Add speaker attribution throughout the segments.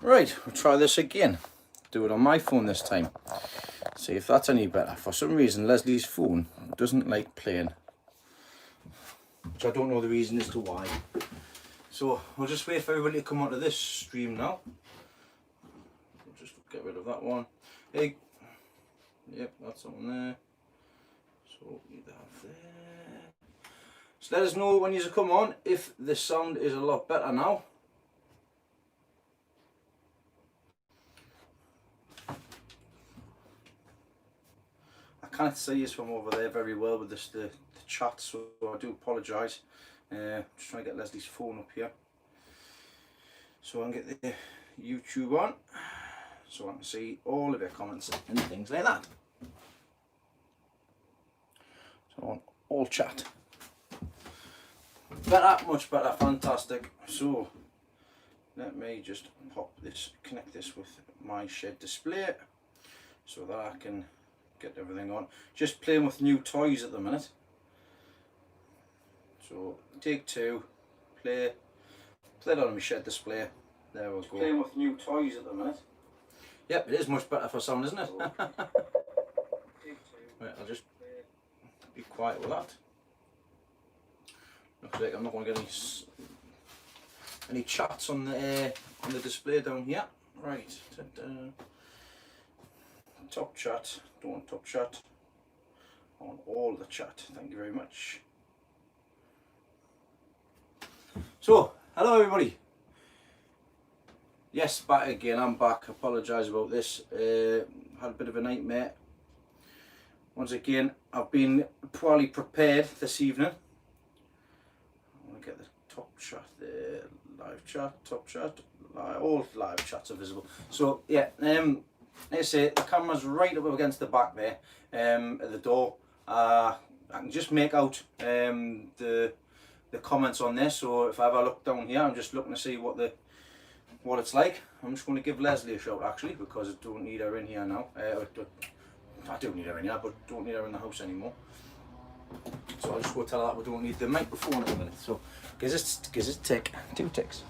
Speaker 1: Right, we'll try this again. Do it on my phone this time. See if that's any better. For some reason, Leslie's phone doesn't like playing, which I don't know the reason as to why. So we'll just wait for everybody to come onto this stream now. We'll just get rid of that one. Hey, yep, that's on there. So we have there. So let us know when you come on if the sound is a lot better now. I can't see you from over there very well with this the chat, so I do apologise. Just trying to get Leslie's phone up here so I can get the YouTube on, so I can see all of your comments and things like that. So on all chat. Better, much better, fantastic. So let me just connect this with my shed display so that I can get everything on. Just playing with new toys at the minute. So take two, play it on my shed display. There we go. Playing with new toys at the minute. Yep, it is much better for sound, isn't it? Right, I'll just be quiet with that. Looks like I'm not going to get any chats on the display down here. Right, top chat. Don't want top chat. On all the chat. Thank you very much. So, hello everybody. Yes, back again. I'm back. Apologise about this. Had a bit of a nightmare. Once again, I've been poorly prepared this evening. I want to get the top chat there. Live chat, top chat. All live chats are visible. So yeah, like I say, the camera's right up against the back there, at the door. I can just make out the comments on this. So if I ever look down here, I'm just looking to see what it's like. I'm just going to give Leslie a shout actually, because I don't need her in here now. I do need her in here, but don't need her in the house anymore. So I'll just go tell her that we don't need the microphone at the minute. So gives it tick, 2 ticks.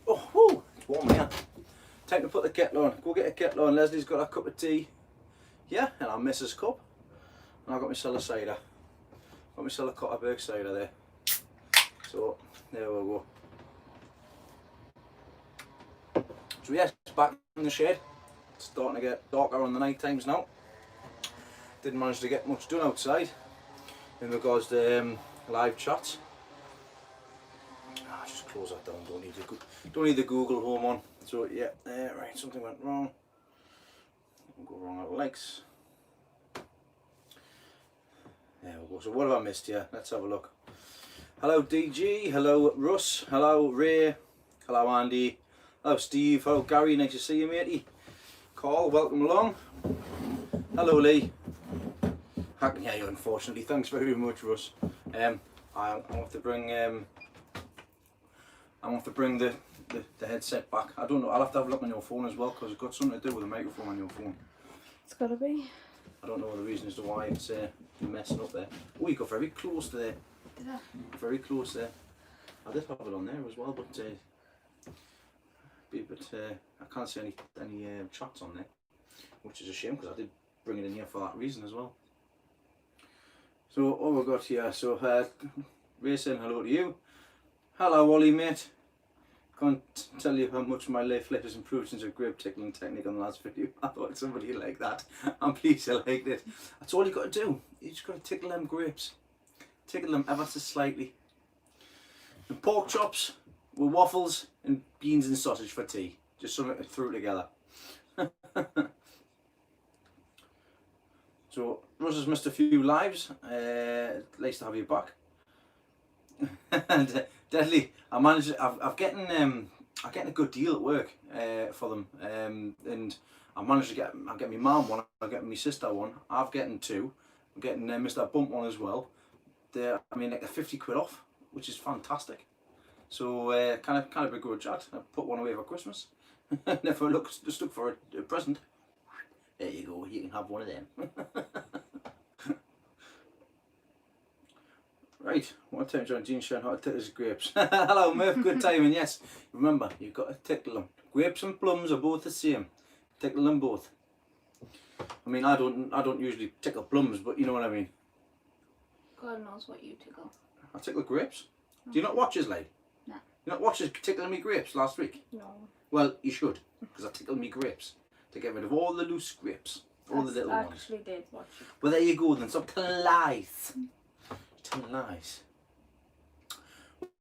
Speaker 1: Oh, whoo, it's warm here. Time to put the kettle on. Go get a kettle on. Leslie's got a cup of tea. Yeah, and our missus cup. And I've got myself a cider. Got myself a Cotterberg cider there. So, there we go. So yes, back in the shed. It's starting to get darker on the night times now. Didn't manage to get much done outside in regards to live chats. Just close that down. Don't need the Google Home on. So yeah, right. Something went wrong. Go wrong out of likes. There we go. So what have I missed here? Let's have a look. Hello DG. Hello Russ. Hello Ray. Hello Andy. Hello Steve. Hello Gary. Nice to see you, matey. Carl, welcome along. Hello Lee. I can hear you, unfortunately. Thanks very much, Russ. I have to bring the headset back. I don't know. I'll have to have a look on your phone as well, because it's got something to do with the microphone on your phone.
Speaker 2: It's gotta be.
Speaker 1: I don't know the reason as to why it's messing up there. Oh, you got very close to there.
Speaker 2: Did I?
Speaker 1: Very close there. I did have it on there as well, but I can't see any chats on there, which is a shame, because I did bring it in here for that reason as well. So all we've got here, so Ray saying hello to you. Hello Ollie, mate. Can't tell you how much my lay flip has improved since a grape tickling technique on the last video. I thought somebody liked that. I'm pleased you liked it. That's all you got to do. You just got to tickle them grapes. Tickle them ever so slightly. And pork chops with waffles and beans and sausage for tea. Just something to throw together. So Russ has missed a few lives. Nice to have you back. And deadly, I'm getting a good deal at work for them, and I managed to get my mum one, I'm getting my sister one, I've getting 2, I'm getting Mr. Bump one as well. They're like a 50 quid off, which is fantastic. So kind of a good chat. I put one away for Christmas, Never stuck for a present. There you go, you can have one of them. Right, what time John Jean showing how to tickle his grapes. Hello Murph, good timing, yes. Remember, you've got to tickle them. Grapes and plums are both the same. Tickle them both. I mean, I don't usually tickle plums, but you know what I mean.
Speaker 2: God knows what you tickle.
Speaker 1: I tickle grapes. Do you not watch us, like?
Speaker 2: No.
Speaker 1: You not watch us tickling me grapes last week?
Speaker 2: No.
Speaker 1: Well, you should, because I tickled me grapes to get rid of all the loose grapes, all the little
Speaker 2: I
Speaker 1: ones.
Speaker 2: actually did watch it.
Speaker 1: Well, there you go then. Stop telling lies. Telling lies.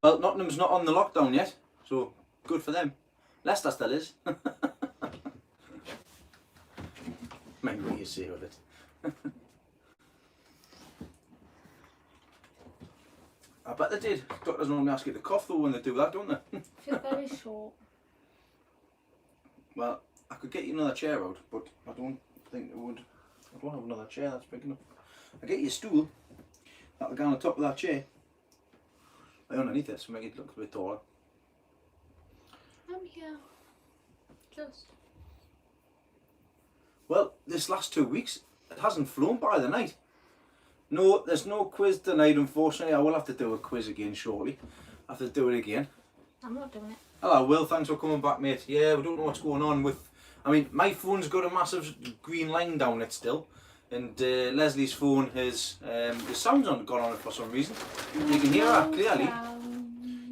Speaker 1: Well, Nottingham's not on the lockdown yet, so good for them. Leicester still is. Mind what you say with it. I bet they did. Doctors normally ask you to cough though when they do that, don't they?
Speaker 2: I feel very short.
Speaker 1: Well, I could get you another chair out, but I don't think it would. I don't have another chair that's big enough. I'll get you a stool. That'll go on the top of that chair. Lay underneath it to make it look a bit taller.
Speaker 2: I'm here. Just.
Speaker 1: Well, this last 2 weeks, it hasn't flown by the night. No, there's no quiz tonight, unfortunately. I will have to do a quiz again shortly. I have to do it again.
Speaker 2: I'm not doing it.
Speaker 1: Hello, Will. Thanks for coming back, mate. Yeah, we don't know what's going on with... I mean, my phone's got a massive green line down it still. And Leslie's phone has... the sound's not gone on it for some reason. You can hear her clearly.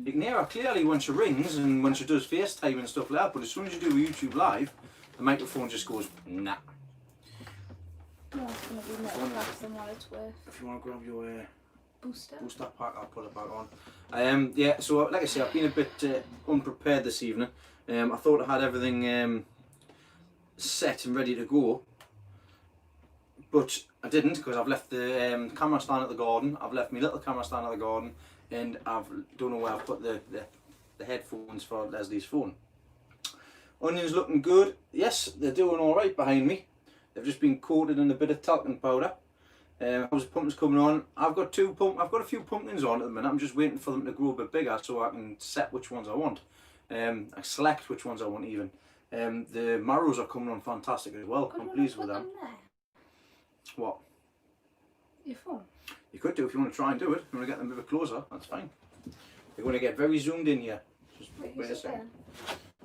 Speaker 1: You can hear her clearly when she rings and when she does FaceTime and stuff like that. But as soon as you do YouTube Live, the microphone just goes, nah.
Speaker 2: No, it's going to be more relaxed than what it's worth.
Speaker 1: If you want to grab your...
Speaker 2: Booster?
Speaker 1: Booster pack, I'll put it back on. Yeah, so like I say, I've been a bit unprepared this evening. I thought I had everything set and ready to go, but I didn't, because I've left the camera stand at the garden. I've left my little camera stand at the garden, and I don't know where I've put the headphones for Leslie's phone. Onions looking good. Yes, they're doing all right behind me. They've just been coated in a bit of talcum powder. How's the pumpkins coming on? I've got a few pumpkins on at the minute. I'm just waiting for them to grow a bit bigger so I can set which ones I want. I select which ones I want even. The marrows are coming on fantastic as well. I'm pleased with them. What?
Speaker 2: Your phone?
Speaker 1: You could do if you want to try and do it. If you want to get them a bit closer, that's fine. You're going to get very zoomed in here. Just wait a second.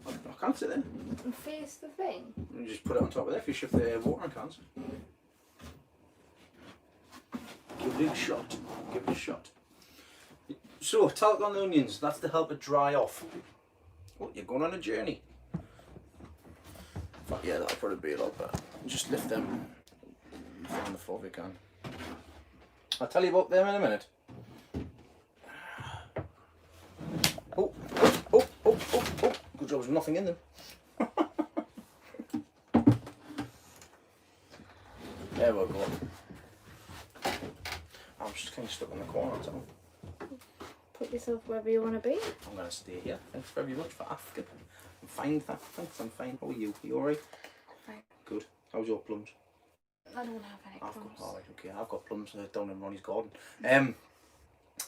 Speaker 1: I can't sit there.
Speaker 2: And face the thing?
Speaker 1: And you just put it on top of there if you shift the watering cans. Give it a shot. Give it a shot. So, talc on the onions. That's to help it dry off. Oh, you're going on a journey. In fact, yeah, that'll probably be a lot better. Just lift them on the floor if you can. I'll tell you about them in a minute. Oh, oh, oh, oh, oh, oh. Good job, there's nothing in them. There we go. I'm just kind of stuck in the corner, so.
Speaker 2: Put yourself wherever you want to be.
Speaker 1: I'm going to stay here. Thanks very much for asking. I'm fine, thanks, I'm fine. How are you? Are you alright?
Speaker 2: Fine.
Speaker 1: Good. How's your plums?
Speaker 2: I don't have any plums.
Speaker 1: Alright, okay. I've got plums down in Ronnie's garden.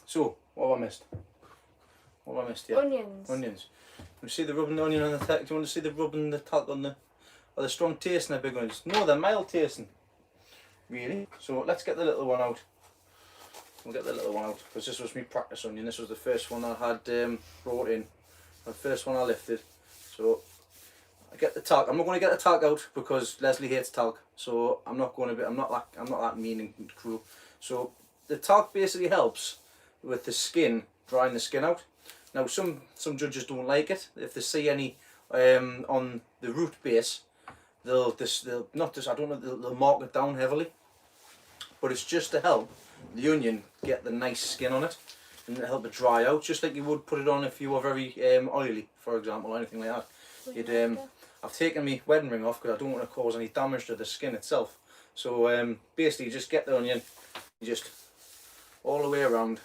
Speaker 1: So, what have I missed? What have I missed here?
Speaker 2: Onions.
Speaker 1: Onions. You see the rubbing the onion on the talc? Do you want to see the rubbing the talc on the... Are they strong tasting, the big ones? No, they're mild tasting. Really? So, let's get the little one out. We'll get the little one out, because this was my practice onion. This was the first one I had brought in. The first one I lifted. So I get the talc. I'm not going to get the talc out because Leslie hates talc. So I'm not going to be. I'm not that mean and cruel. So the talc basically helps with the skin, drying the skin out. Now some judges don't like it. If they see any on the root base, they'll mark it down heavily. But it's just to help the onion get the nice skin on it and help it dry out, just like you would put it on if you were very oily, for example, or anything like that. I've taken my wedding ring off because I don't want to cause any damage to the skin itself. So basically you just get the onion, you just all the way around.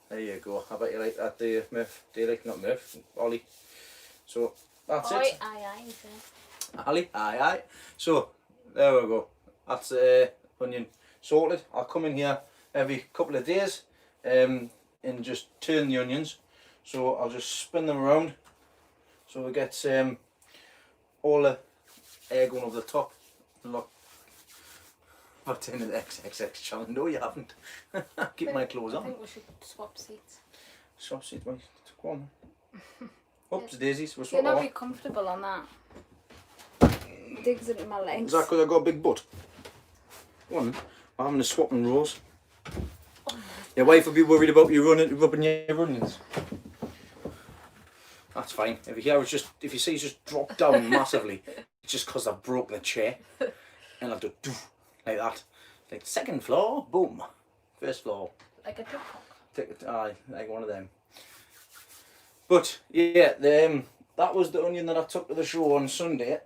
Speaker 1: There you go. I bet you like that, do you, Murph? Do you like, not Murph, Ollie? So that's it.
Speaker 2: Aye,
Speaker 1: Ali, aye. So there we go. That's onion sorted. I'll come in here every couple of days and just turn the onions. So I'll just spin them around So we get all the air going over the top. Look, what's in the XXX channel? No, you haven't. Keep my clothes
Speaker 2: I
Speaker 1: on.
Speaker 2: think we should swap seats.
Speaker 1: Swap seat, right? Go on. Oops, daisies. We're
Speaker 2: You're
Speaker 1: swapping
Speaker 2: not
Speaker 1: on.
Speaker 2: be comfortable on that. Digs into my legs.
Speaker 1: Is that because I've got a big butt? Go on then. We're having a swapping rows. Your wife will be worried about you rubbing your onions. That's fine. If you see it's just dropped down massively, it's just because I've broke the chair. And I'll do like that. Like second floor, boom. First floor.
Speaker 2: Like a TikTok.
Speaker 1: Aye, like one of them. But yeah, that was the onion that I took to the show on Sunday.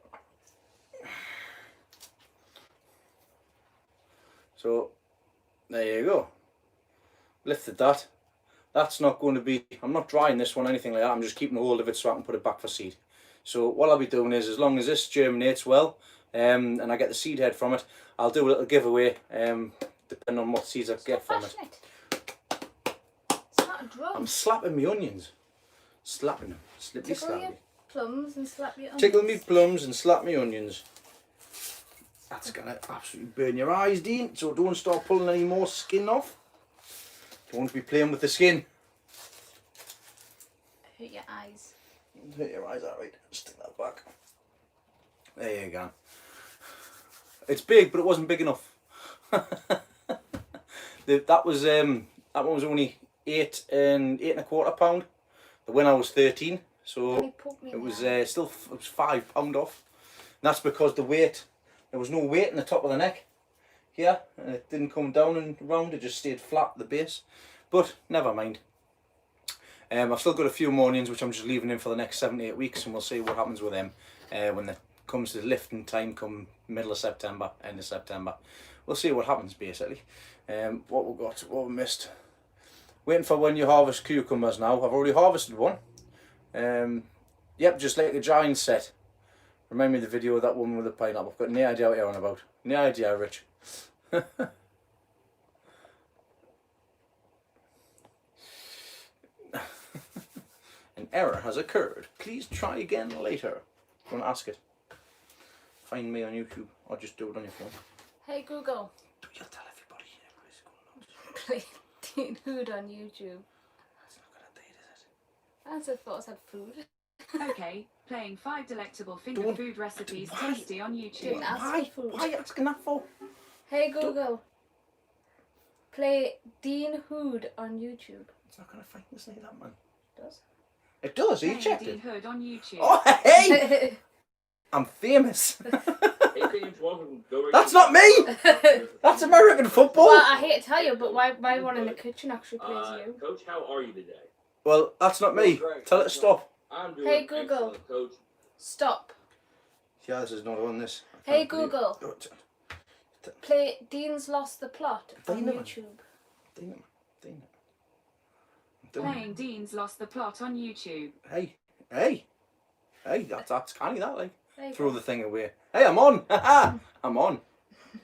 Speaker 1: So there you go. Lifted that. That's not going to be, I'm not drying this one or anything like that, I'm just keeping hold of it so I can put it back for seed. So what I'll be doing is, as long as this germinates well, and I get the seed head from it, I'll do a little giveaway, depending on what seeds I get from it.
Speaker 2: It's not a drum.
Speaker 1: I'm slapping my onions. Slapping them. Slippy
Speaker 2: Tickle your
Speaker 1: slappy.
Speaker 2: plums and slap your onions.
Speaker 1: Tickle me plums and slap me onions. That's gonna absolutely burn your eyes, Dean, so don't start pulling any more skin off. Don't be playing with the skin.
Speaker 2: Hurt your eyes.
Speaker 1: Hurt your eyes, alright. Stick that back. There you go. It's big, but it wasn't big enough. that one was only 8.25 pound. The winner was 13, so it was still it was £5 off. And that's because there was no weight in the top of the neck here, and it didn't come down and round. It just stayed flat at the base. But never mind. I've still got a few more onions which I'm just leaving in for the next 7 to 8 weeks, and we'll see what happens with them when it comes to lifting time, come middle of September, end of September. We'll see what happens basically. What we got, what we missed. Waiting for when you harvest cucumbers now. I've already harvested one. Yep, just like the giant set. Remind me of the video of that woman with the pineapple. I've got no idea what you're on about. No idea, Rich. An error has occurred. Please try again later. Go and ask it. Find me on YouTube or just do it on your phone.
Speaker 2: Hey Google.
Speaker 1: You'll tell everybody. Everybody's going on.
Speaker 2: Play Teen Hood on YouTube.
Speaker 1: That's not going to date, is it?
Speaker 2: That's I thought I said food.
Speaker 3: Okay, playing 5 delectable finger food recipes tasty on YouTube.
Speaker 2: Didn't ask for food.
Speaker 1: Why are you asking that for?
Speaker 2: Hey Google. Play Dean Hood on YouTube.
Speaker 1: It's not going to find this like that, man.
Speaker 2: It does.
Speaker 1: It does, he
Speaker 3: Playing
Speaker 1: checked
Speaker 3: Dean
Speaker 1: it.
Speaker 3: Hood on YouTube.
Speaker 1: Oh, hey! I'm famous. That's not me! That's American football!
Speaker 2: Well, I hate to tell you, but my one in the kitchen actually plays you.
Speaker 4: Coach, how are you today?
Speaker 1: Well, that's not me. Tell it to stop.
Speaker 4: I'm doing
Speaker 2: Hey Google.
Speaker 4: excellent, Coach.
Speaker 2: Stop.
Speaker 1: Yeah, this is not on this.
Speaker 2: Hey Google.
Speaker 1: Oh,
Speaker 2: Play Dean's Lost the Plot on
Speaker 1: Dynamite.
Speaker 2: YouTube.
Speaker 1: Dana.
Speaker 3: Playing Dean's Lost the Plot on YouTube.
Speaker 1: Hey, that's kind of that, like.
Speaker 2: There you
Speaker 1: Throw
Speaker 2: go.
Speaker 1: the thing away. Hey, I'm on! Haha! I'm on.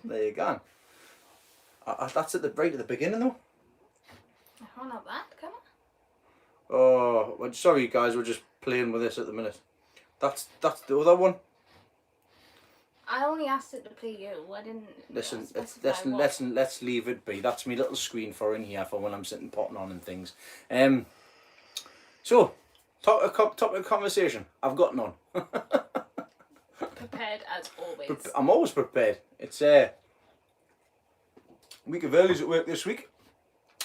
Speaker 1: There you go. That's right at the beginning, though.
Speaker 2: I can't have that, can I?
Speaker 1: Oh, well, sorry guys, we're just playing with this at the minute. That's the other one.
Speaker 2: I only asked it to play you. I didn't.
Speaker 1: Listen,
Speaker 2: specify what.
Speaker 1: let's leave it be. That's my little screen for in here for when I'm sitting potting on and things. So, topic of conversation. I've got none.
Speaker 2: Prepared as always.
Speaker 1: I'm always prepared. It's week of earlies at work this week.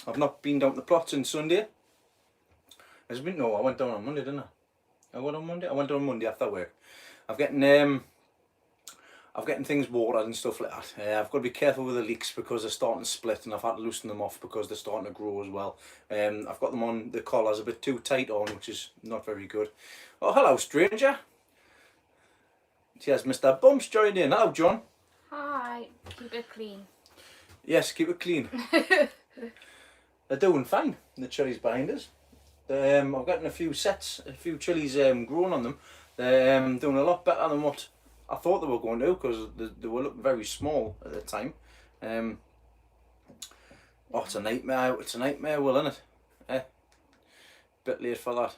Speaker 1: I've not been down to the plot since Sunday. Has it been? No, I went down on Monday, didn't I? I went on Monday. I went down on Monday after work. I'm getting things watered and stuff like that. I've got to be careful with the leeks because they're starting to split, and I've had to loosen them off because they're starting to grow as well. I've got them on the collars a bit too tight on, which is not very good. Oh, hello, stranger. Yes, Mr. Bumps joined in. Hello, John.
Speaker 2: Hi. Keep it clean.
Speaker 1: Yes, keep it clean. They're doing fine, the chilies behind us. I've gotten a few chilies growing on them. They're doing a lot better than what I thought they were going to, because they were looking very small at the time. Oh, it's a nightmare. It's a nightmare, well, isn't it? Bit late for that.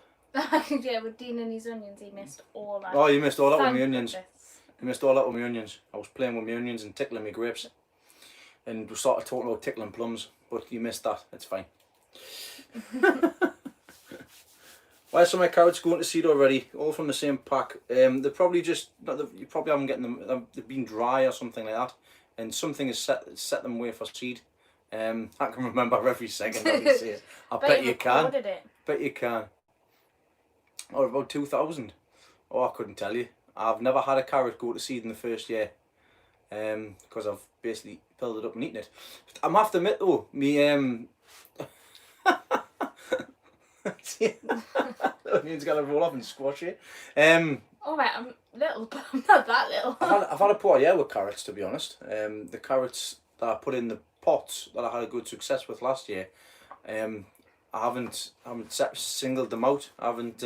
Speaker 2: Yeah, with Dean and his onions, he missed all that.
Speaker 1: Oh, you missed all that with my
Speaker 2: Thank
Speaker 1: onions.
Speaker 2: goodness.
Speaker 1: You missed all that with my onions. I was playing with my onions and tickling my grapes. And we started talking about tickling plums, but you missed that. It's fine. Why are some of my carrots going to seed already? All from the same pack. They're probably just, you probably haven't getting them, they've been dry or something like that. And something has set them away for seed. I can remember every second that you say it. I bet you can.
Speaker 2: It.
Speaker 1: Bet you can. Or about 2000. Oh, I couldn't tell you. I've never had a carrot go to seed in the first year. Because I've basically filled it up and eaten it. But I'm have to admit though, me the onion's got to roll off and squash it.
Speaker 2: Alright, I'm little, but I'm not that little.
Speaker 1: I've had a poor year with carrots, to be honest. The carrots that I put in the pots that I had a good success with last year, I haven't singled them out. I haven't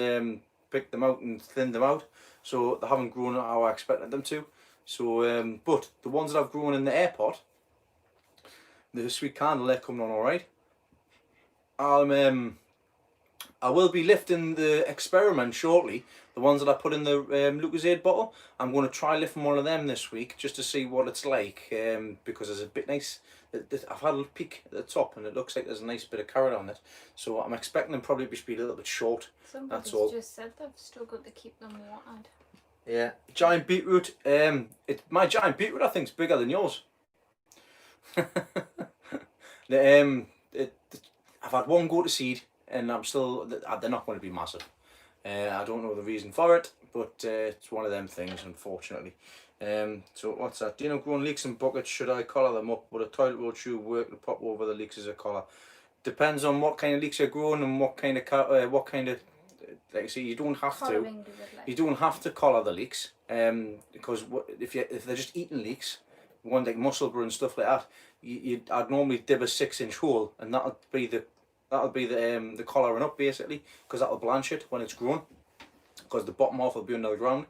Speaker 1: picked them out and thinned them out, so they haven't grown how I expected them to. So, but the ones that I've grown in the air pot, the sweet candle, they're coming on all right. I will be lifting the experiment shortly. The ones that I put in the Lucozade bottle, I'm going to try lifting one of them this week just to see what it's like. Because there's a bit nice. I've had a peek at the top and it looks like there's a nice bit of carrot on it. So I'm expecting them probably to be a little bit short.
Speaker 2: Somebody's just said they've struggled to keep them watered.
Speaker 1: Yeah, giant beetroot. My giant beetroot I think is bigger than yours. I've had one go to seed, and I'm still. They're not going to be massive. I don't know the reason for it, but it's one of them things, unfortunately. So what's that? Do you know growing leeks in buckets? Should I collar them up? Would a toilet roll shoe work to pop over the leeks as a collar? Depends on what kind of leeks you're growing and what kind of. Like I say, you don't have to. You don't have to collar the leeks, because if they're just eating leeks, one like musselburgh and stuff like that, I'd normally dib a 6-inch hole, and that'll be the collaring up basically, because that'll blanch it when it's grown, because the bottom half will be under the ground.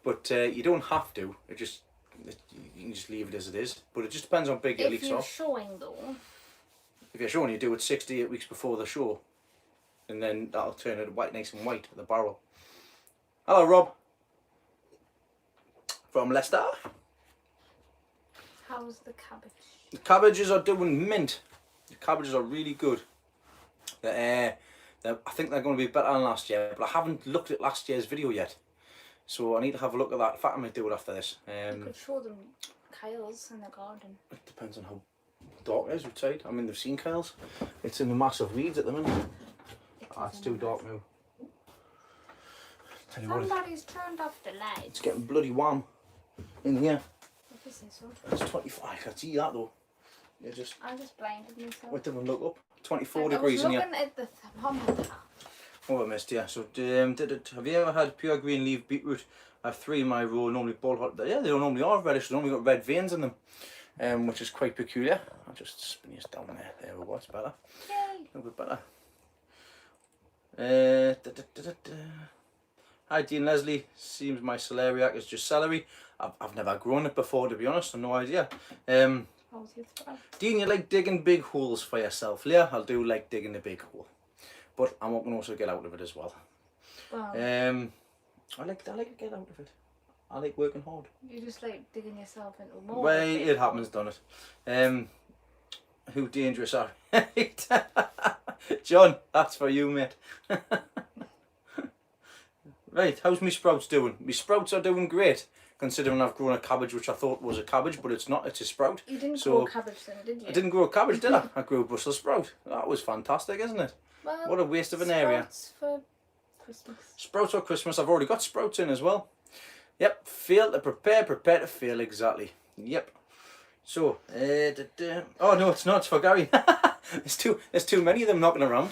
Speaker 1: But you don't have to. You can just leave it as it is. But it just depends on how big your leeks are.
Speaker 2: If you're showing though.
Speaker 1: If you're showing, you do it 6 to 8 weeks before the show. And then that'll turn it nice and white at the barrel. Hello, Rob. From Leicester.
Speaker 2: How's the cabbage?
Speaker 1: The cabbages are doing mint. The cabbages are really good. I think they're going to be better than last year, but I haven't looked at last year's video yet. So I need to have a look at that. In fact, I might do it after this.
Speaker 2: You could show them Kyle's in the garden.
Speaker 1: It depends on how dark it is outside. I mean, they've seen Kyle's. It's in the massive weeds at the minute. It's too dark now. Tell you what,
Speaker 2: Somebody's turned off the lights.
Speaker 1: it's getting bloody warm in here.
Speaker 2: If you say so.
Speaker 1: It's 25. I can see that though.
Speaker 2: I just blinded myself.
Speaker 1: Wait till we look up. 24 degrees in here.
Speaker 2: I was looking at the thermometer.
Speaker 1: Oh, I missed, yeah. So, have you ever had pure green leaf beetroot? I have 3 in my row, normally ball hot. Yeah, they normally are reddish. They've only got red veins in them, which is quite peculiar. I'll just spin this down there. There we go, it's better.
Speaker 2: Yay!
Speaker 1: A little bit better. Hi Dean Leslie, seems my celeriac is just celery. I've never grown it before, to be honest, I've no idea. Dean, you like digging big holes for yourself? Yeah, I do like digging a big hole, but I can also get out of it as well.
Speaker 2: Wow.
Speaker 1: I like to get out of it. I like working hard.
Speaker 2: You just like digging yourself into more.
Speaker 1: Well, it happens, done it. Who dangerous are? John, that's for you, mate. Right, how's me sprouts doing? Me sprouts are doing great, considering I've grown a cabbage which I thought was a cabbage, but it's not, it's a sprout.
Speaker 2: You didn't grow a cabbage then, did you?
Speaker 1: I didn't grow a cabbage, did I? I grew a Brussels sprout. That was fantastic, isn't it?
Speaker 2: Well,
Speaker 1: what a waste of an area.
Speaker 2: Sprouts for Christmas.
Speaker 1: Sprouts for Christmas, I've already got sprouts in as well. Yep, fail to prepare to fail, exactly. Yep. So, oh no, it's not, it's for Gary. there's too many of them knocking around.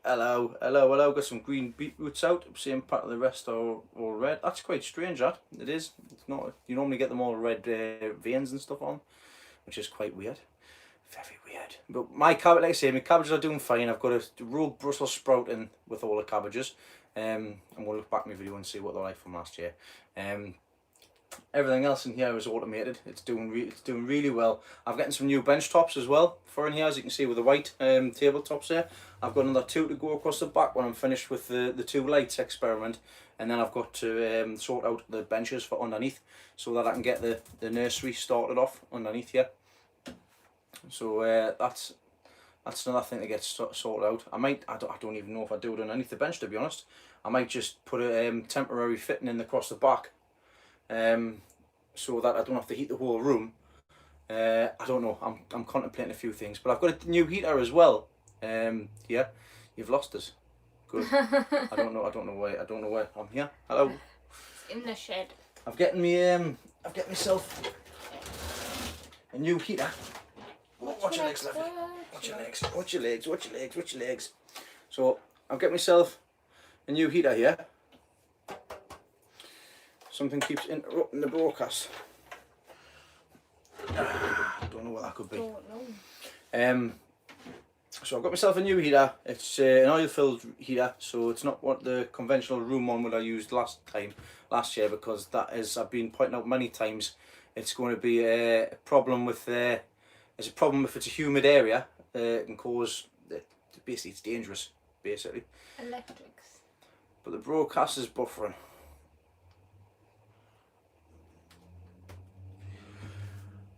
Speaker 1: Hello, got some green beetroots out, same part of the rest are all red. That's quite strange, that. It is. It's not, you normally get them all red veins and stuff on, which is quite weird. Very weird. But my cabbage, like I say, my cabbages are doing fine. I've got a rogue Brussels sprout in with all the cabbages. I'm going to look back at my video and see what they're like from last year. everything else in here is automated. It's doing really well. I've gotten some new bench tops as well for in here, as you can see with the white tabletops there. I've got another 2 to go across the back when I'm finished with the 2 lights experiment, and then I've got to sort out the benches for underneath so that I can get the nursery started off underneath here. So that's another thing to get sorted out. I don't even know if I do it underneath the bench, to be honest. I might just put a temporary fitting in across the back, so that I don't have to heat the whole room. I don't know. I'm contemplating a few things, but I've got a new heater as well. Yeah, you've lost us. Good. I don't know where I'm here. Hello.
Speaker 2: In the shed.
Speaker 1: I've got myself a new heater. Watch your legs, lovely. Watch your legs. Watch your legs. Watch your legs. Watch your legs. So I've got myself a new heater here. Something keeps interrupting the broadcast. Don't know what that could be. So I've got myself a new heater. It's an oil-filled heater, so it's not what the conventional room one that I used last year, because that is, I've been pointing out many times, it's going to be a problem with it's a problem if it's a humid area. It can cause, basically it's dangerous, basically.
Speaker 2: Electrics.
Speaker 1: But the broadcast is buffering.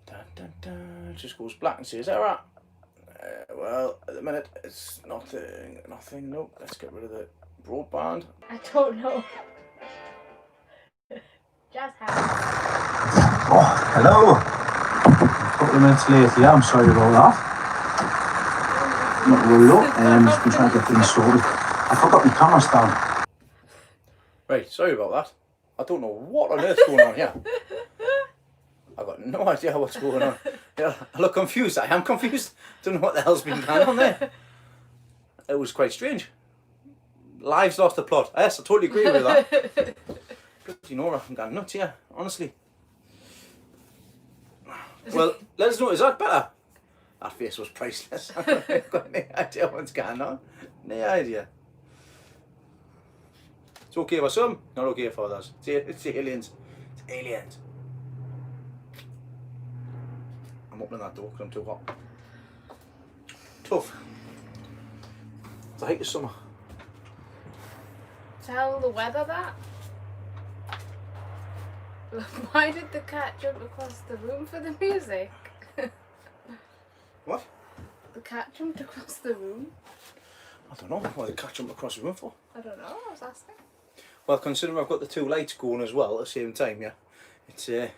Speaker 1: Dun, dun, dun. It just goes black and says, is that right? Well, at the minute it's nothing. Nope. Let's get rid of the broadband.
Speaker 2: I don't know. Just have.
Speaker 4: Oh, hello. A couple of minutes late here, I'm sorry about that. Not worried though, just been trying to get things sorted. I forgot my camera stand.
Speaker 1: Right, sorry about that. I don't know what on earth's going on here. I've got no idea what's going on. Yeah, I look confused. I am confused. Don't know what the hell's been going on there. It was quite strange. Lives lost the plot. Yes, I totally agree with that. Bloody Nora, I'm going nuts here, honestly. Well, let us know, is that better? That face was priceless. I've got no idea what's going on. No idea. It's okay for some, not okay for others. It's aliens. It's aliens. I'm opening that door because I'm too hot. Tough. It's the height of summer.
Speaker 2: Tell the weather that. Why did the cat jump across the room for the music?
Speaker 1: What?
Speaker 2: The cat jumped across the room.
Speaker 1: I don't know why the cat jumped across the room for.
Speaker 2: I don't know, I was asking.
Speaker 1: Well, considering I've got the 2 lights going as well at the same time, yeah, it's made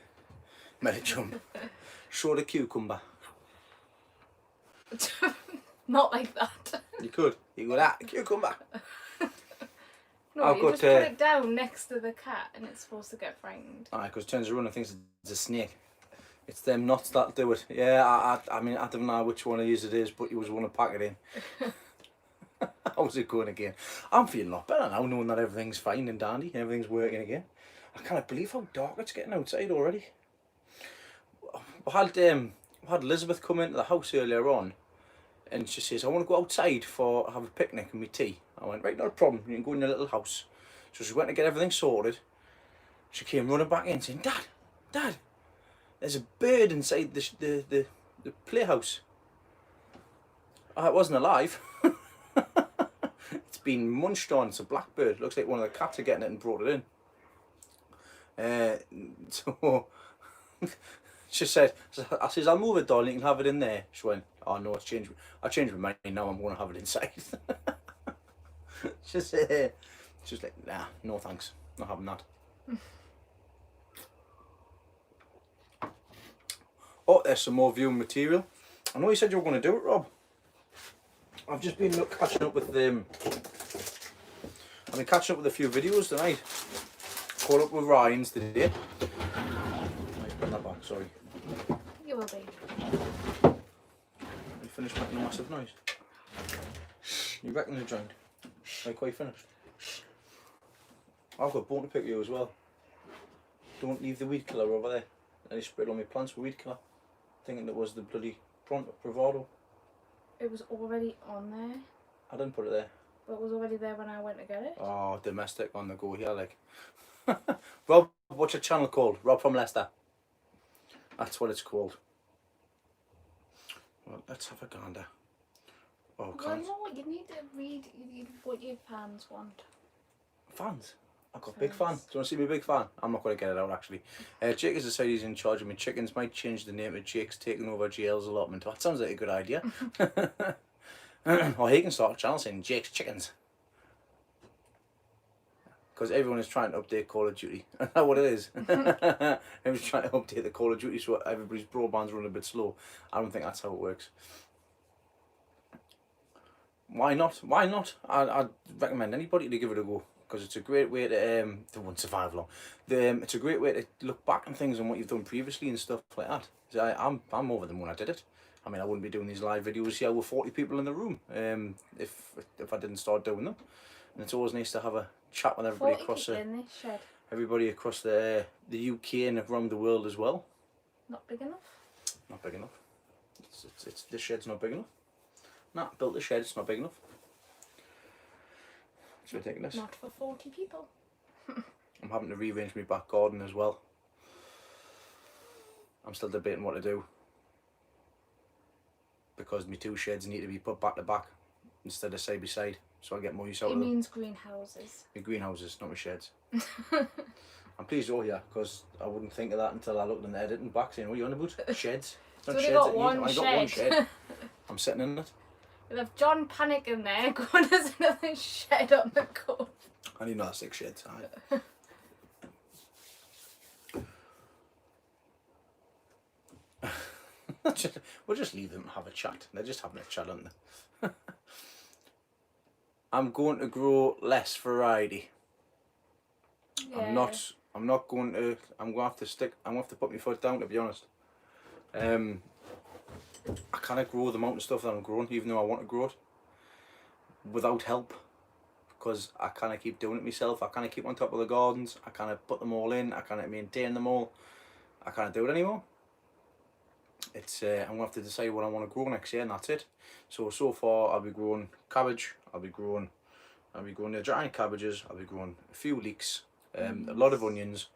Speaker 1: it jump. Show the cucumber.
Speaker 2: Not like that.
Speaker 1: You could cucumber.
Speaker 2: No,
Speaker 1: I've
Speaker 2: you
Speaker 1: got,
Speaker 2: just put it down next to the cat and it's supposed to get frightened.
Speaker 1: Aye, because it turns around and thinks it's a snake. It's them nuts that do it. Yeah, I mean, I don't know which one of these it is, but you was want to pack it in. How's it going again? I'm feeling a lot better now, knowing that everything's fine and dandy, everything's working again. I can't believe how dark it's getting outside already. I had Elizabeth come into the house earlier on, and she says, I want to go outside have a picnic and my tea. I went, right, not a problem, you can go in your little house. So she went to get everything sorted. She came running back in saying, Dad, there's a bird inside the playhouse. It wasn't alive. It's been munched on. It's a blackbird. It looks like one of the cats are getting it and brought it in. So she said, I says, I'll move it, darling, you can have it in there. She went, oh no, I changed my mind, now I'm going to have it inside. She's like, nah, no thanks, not having that. Oh, there's some more viewing material. I know you said you were going to do it, Rob. I've just been catching up with I've been catching up with a few videos tonight. Caught up with Ryan's today. Might bring that back, sorry.
Speaker 2: You will be.
Speaker 1: You finished making a massive noise? You reckon you're joined? Are you quite finished? I've got bone to pick you as well. Don't leave the weed killer over there. Any sprayed on my plants for weed killer. Thinking it was the bloody Bravado.
Speaker 2: It was already on there.
Speaker 1: I didn't put it there.
Speaker 2: But it was already there when I went to get it.
Speaker 1: Oh, domestic on the go here, like. Rob, what's your channel called? Rob from Leicester. That's what it's called. Well, let's have a gander. Oh,
Speaker 2: Well,
Speaker 1: can't.
Speaker 2: you know what? You need to read what your fans want.
Speaker 1: Fans? I've got big fan. Do you want to see me big fan? I'm not going to get it out actually. Jake has decided he's in charge of my chickens. Might change the name to Jake's taking over GL's allotment. That sounds like a good idea. Or he can start a channel saying Jake's Chickens. Because everyone is trying to update Call of Duty. That's what it is. Everyone's trying to update the Call of Duty so everybody's broadband's running a bit slow. I don't think that's how it works. Why not? Why not? I'd recommend anybody to give it a go. Because it's a great way to won't survive long. It's a great way to look back on things and what you've done previously and stuff like that. I'm over them when I did it. I mean, I wouldn't be doing these live videos here with 40 people in the room if I didn't start doing them. And it's always nice to have a chat with everybody across
Speaker 2: in this shed.
Speaker 1: everybody across the UK and around the world as well.
Speaker 2: Not big enough.
Speaker 1: Not big enough. It's this shed's not big enough. Nah, built the shed. It's not big enough. It's ridiculous.
Speaker 2: Not for 40 people.
Speaker 1: I'm having to rearrange my back garden as well. I'm still debating what to do. Because my two sheds need to be put back to back instead of side by side, so I get more use out
Speaker 2: It
Speaker 1: of them.
Speaker 2: means greenhouses.
Speaker 1: My greenhouses, not my sheds. I'm pleased you're here because I wouldn't think of that until I looked in the editing back saying, what are you on about? Sheds? It's not
Speaker 2: So they
Speaker 1: sheds
Speaker 2: got
Speaker 1: that you
Speaker 2: one
Speaker 1: need. I got one
Speaker 2: shed.
Speaker 1: shed. I'm sitting in it.
Speaker 2: We'll have John Panic in there going as another shed on the go.
Speaker 1: I need another 6 sheds. Aye. We'll just leave them and have a chat. They're just having a chat, aren't they? I'm going to grow less variety.
Speaker 2: Yeah.
Speaker 1: I'm not going to. I'm going to have to stick. I'm going to have to put my foot down, to be honest. I can't grow the amount of stuff that I'm growing, even though I want to grow it, without help. Because I kind of keep doing it myself. I kind of keep on top of the gardens. I kind of put them all in. I kind of maintain them all. I can't do it anymore. It's I'm going to have to decide what I want to grow next year, and that's it. So far I'll be growing cabbage. I'll be growing the giant cabbages. I'll be growing a few leeks. A lot of onions,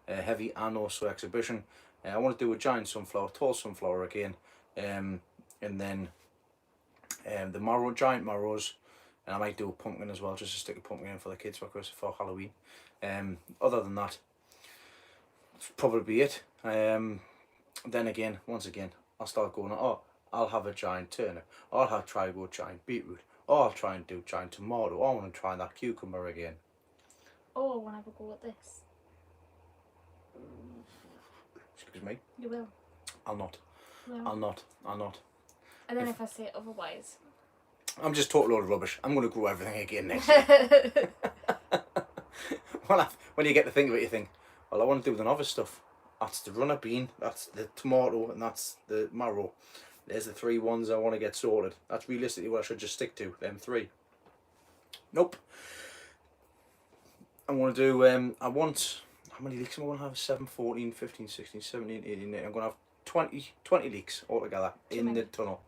Speaker 1: heavy and also exhibition. I want to do a giant sunflower, tall sunflower again, and then the giant marrows, and I might do a pumpkin as well, just to stick a pumpkin in for the kids for Halloween. Other than that, that's probably it. Then again, once again, I'll start going, oh, I'll have a giant turnip, or I'll try to go giant beetroot, or I'll try and do giant tomato, or I want to try that cucumber again.
Speaker 2: Oh, I want to have a go at this.
Speaker 1: Excuse me?
Speaker 2: You will.
Speaker 1: I'll not.
Speaker 2: No.
Speaker 1: I'll not.
Speaker 2: And then if I say otherwise.
Speaker 1: I'm just talking a load of rubbish. I'm going to grow everything again next year. When you get to think of it, you think, well, I want to do the novice stuff. That's the runner bean, that's the tomato, and that's the marrow. There's the 3 ones I want to get sorted. That's realistically what I should just stick to, them 3. Nope. I want to do, I want, how many leeks am I going to have? 7, 14, 15, 16, 17, 18, 19. I'm going to have 20 leeks altogether in the tunnel.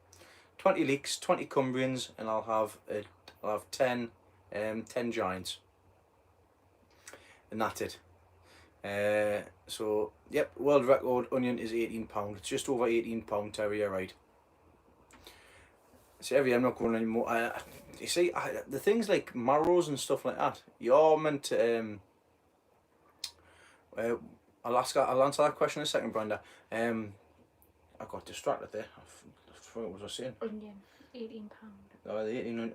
Speaker 1: 20 leeks, 20 Cumbrians, and I'll have 10 giants. And that's it. So yep, world record onion is £18. It's just over £18 terrier, right? So every year I'm not growing anymore. You see, the things like marrows and stuff like that, you're meant to I'll answer that question in a second, Brenda. I got distracted there. I forgot what I was saying.
Speaker 2: Onion, £18.
Speaker 1: Oh, the 18.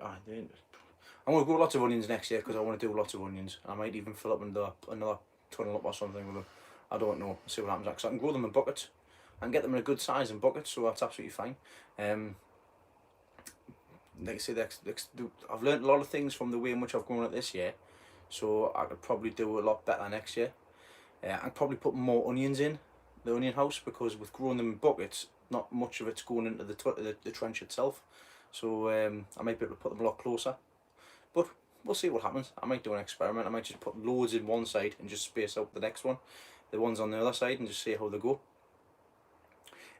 Speaker 1: I'm going to grow lots of onions next year because I want to do lots of onions. I might even fill up another tunnel up or something with them. I don't know. See what happens. Because I can grow them in buckets and get them in a good size in buckets, so that's absolutely fine. Like I say, I've learned a lot of things from the way in which I've grown it this year, so I could probably do a lot better next year. I'd probably put more onions in the onion house, because with growing them in buckets, not much of it's going into the trench itself. So I might be able to put them a lot closer. But we'll see what happens. I might do an experiment. I might just put loads in one side and just space out the next one, the ones on the other side, and just see how they go.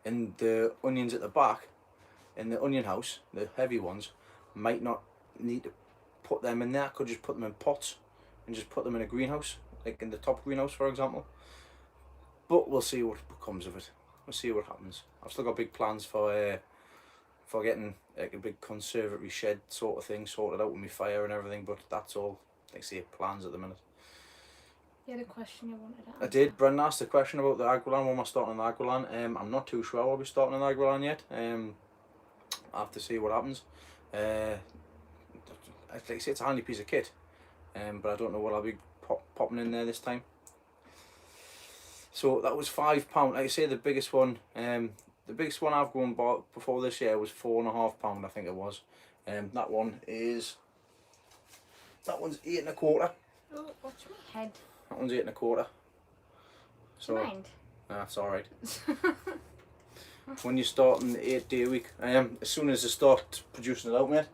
Speaker 1: And the onions at the back, in the onion house, the heavy ones, might not need to put them in there. I could just put them in pots and just put them in a greenhouse. like in the top greenhouse, for example. But we'll see what becomes of it. We'll see what happens. I've still got big plans for getting like a big conservatory shed sort of thing sorted out with my fire and everything. But that's all, like I say, plans at the minute.
Speaker 2: You had a question you wanted to answer.
Speaker 1: I did. Brendan asked a question about the Aguilan. When am I starting an Aguilan? I'm not too sure I'll be starting an Aguilan yet. I have to see what happens. Like I say, it's a handy piece of kit, but I don't know what I'll be popping in there this time. So that was £5. Like I say, the biggest one I've gone bought before this year was £4.5, I think it was. That one's 8 1/4.
Speaker 2: Oh, watch my head.
Speaker 1: That one's 8 1/4.
Speaker 2: Do you mind?
Speaker 1: That's all right. When you start in the 8-day week, as soon as I start producing it out, mate.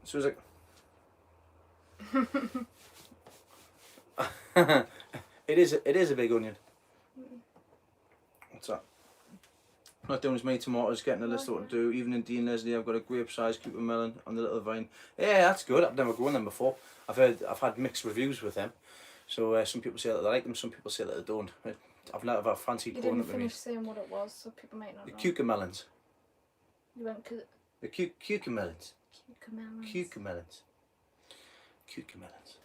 Speaker 1: So it's like it is a big onion. What's that? Not doing as many tomatoes, getting a list of what to do. Even in Dean Leslie, I've got a grape size Cooper melon and the little vine. Yeah, that's good. I've never grown them before. I've had mixed reviews with them. So some people say that they like them, some people say that they don't. I've never fancied growing them.
Speaker 2: You didn't finish saying what it was, so people might not know.
Speaker 1: The cucamelons.
Speaker 2: You went
Speaker 1: The cucamelons.
Speaker 2: cucamelons.
Speaker 1: Cucamelons.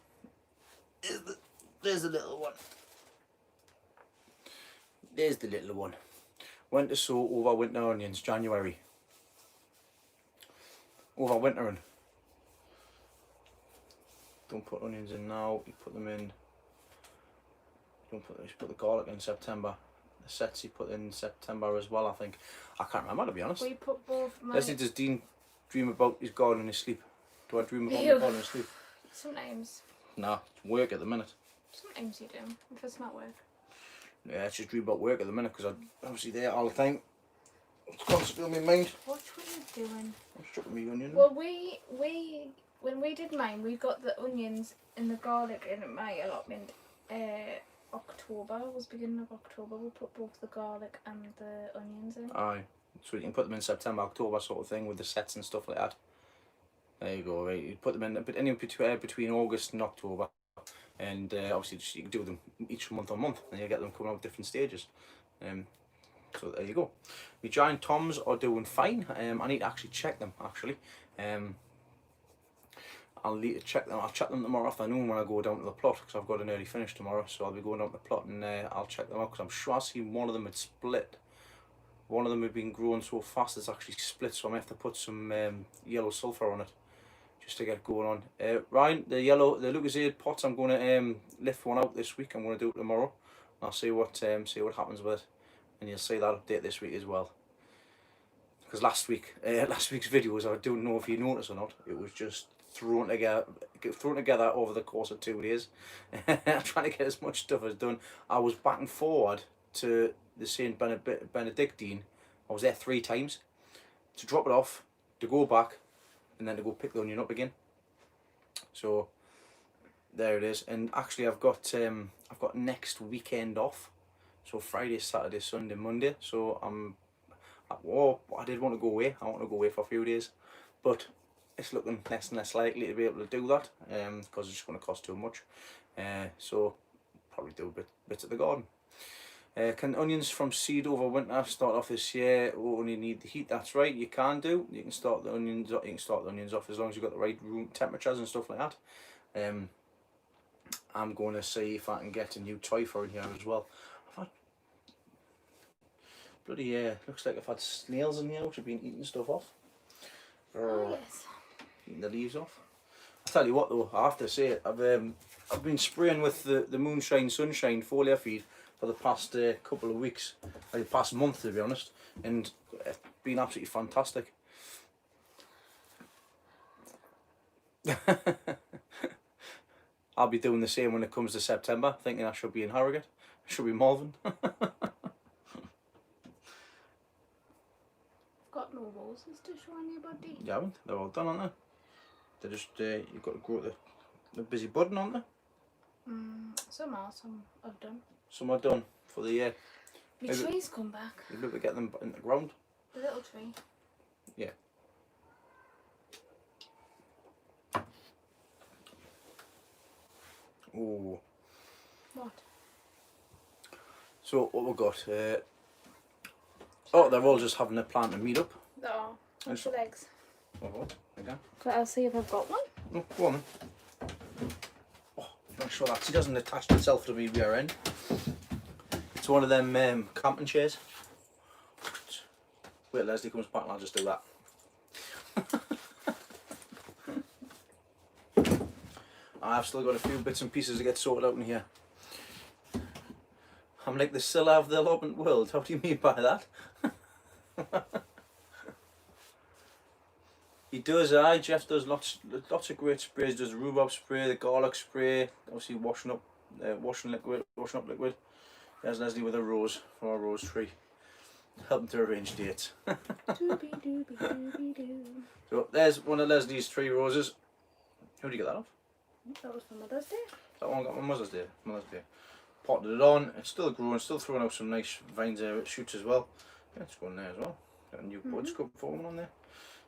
Speaker 1: There's the little one. There's the little one. Went to sow over winter onions, January. Over wintering. Don't put onions in now, you put them in. You put the garlic in September. The sets you put in September as well, I think. I can't remember, to be honest.
Speaker 2: We put both my...
Speaker 1: Leslie, does Dean dream about his garden in his sleep? Do I dream about my garden in his sleep?
Speaker 2: Sometimes.
Speaker 1: Nah, work at the minute.
Speaker 2: Sometimes you do, if it's not work.
Speaker 1: Yeah, it's just dream about work at the minute because I'm obviously there all the time. It's constantly on my mind.
Speaker 2: Watch what you're doing.
Speaker 1: I'm chopping me onion.
Speaker 2: Well, when we did mine, we got the onions and the garlic in my allotment. October was beginning of October. We put both the garlic and the onions in.
Speaker 1: Aye, so you can put them in September, October sort of thing with the sets and stuff like that. There you go. Right, you put them in, but anyway between August and October, and obviously you can do them each month on month, and you get them coming out different stages. So there you go. My giant toms are doing fine. I need to actually check them actually. I'll need to check them. I'll check them tomorrow afternoon when I go down to the plot because I've got an early finish tomorrow. So I'll be going down to the plot and I'll check them out because I'm sure I seen one of them had split. One of them had been growing so fast it's actually split. So I might have to put some yellow sulphur on it just to get going on. Ryan, the Lucasade pots, I'm going to lift one out this week. I'm going to do it tomorrow. I'll see what happens with it, and you'll see that update this week as well. Because last week's videos, I don't know if you noticed or not, it was just thrown together over the course of 2 days. Trying to get as much stuff as done. I was back and forward to the St. Benedictine. I was there 3 times to drop it off, to go back, and then to go pick the onion up again. So there it is. And actually I've got next weekend off, so Friday, Saturday, Sunday, Monday. So I did want to go away. I want to go away for a few days, but it's looking less and less likely to be able to do that because it's just going to cost too much. So probably do bits of the garden. Can onions from seed over winter start off this year? Only need the heat. That's right, you can do. You can start the onions. You can start the onions off as long as you've got the right room temperatures and stuff like that. I'm going to see if I can get a new toy for in here as well. I've had bloody looks like I've had snails in here which have been eating stuff off.
Speaker 2: Oh yes.
Speaker 1: Eating the leaves off. I tell you what though, I have to say, I've been spraying with the Moonshine Sunshine foliar feed for the past couple of weeks, or the past month to be honest, and it's been absolutely fantastic. I'll be doing the same when it comes to September, thinking I should be in Harrogate, I should be Malvern.
Speaker 2: Got no roses to show anybody.
Speaker 1: You haven't? They're all done, aren't they? They're just, you've got to grow the busy budding, aren't they?
Speaker 2: Some are, some I've done.
Speaker 1: Some are done for the year.
Speaker 2: My trees come back.
Speaker 1: Maybe we get them in the ground.
Speaker 2: The little tree.
Speaker 1: Yeah. Oh.
Speaker 2: What?
Speaker 1: So what we got? Oh, they're all just having a plan to meet up.
Speaker 2: Oh, what's the legs?
Speaker 1: Oh, again.
Speaker 2: I'll see if I've got one.
Speaker 1: Oh, go on then. Oh, make sure that she doesn't attach itself to the rear end. It's one of them camping chairs. Wait, Leslie comes back and I'll just do that. I've still got a few bits and pieces to get sorted out in here. I'm like the Scylla of the allotment world. How do you mean by that? He does, Jeff does lots of great sprays. He does rhubarb spray, the garlic spray, obviously washing up liquid. There's Leslie with a rose from our rose tree. Helping to arrange dates. So there's one of Leslie's 3 roses. How did you get that off?
Speaker 2: That was for Mother's Day.
Speaker 1: That one got on Mother's Day. Potted it on. It's still growing. Still throwing out some nice vines there. It shoots as well. Yeah, it's going there as well. Got a new bud scope forming on there.